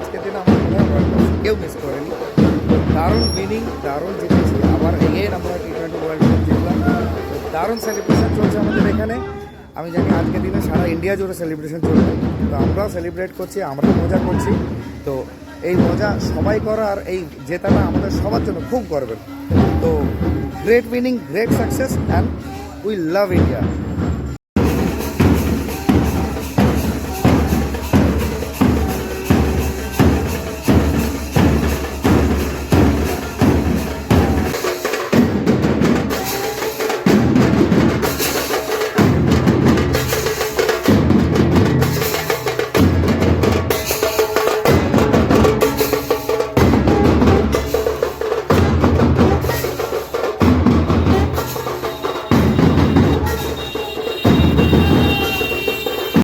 আজকের দিনে আমার মনে হয় ওয়ার্ল্ড কাপ কেউ মিস করেনি। দারুণ উইনিং, দারুণ জিতেছি, আবার এগেন আমরা T20 ওয়ার্ল্ড কাপ জিতলাম। তো দারুণ সেলিব্রেশন চলছে আমাদের এখানে। আমি জানি আজকের দিনে সারা ইন্ডিয়া জুড়ে সেলিব্রেশন চলবে, তো আমরাও সেলিব্রেট করছি, আমরাও মজা করছি। তো এই মজা সবাই করা আর এই জেতাটা আমাদের সবার জন্য খুব গর্বের। তো great winning, great success, and we love India.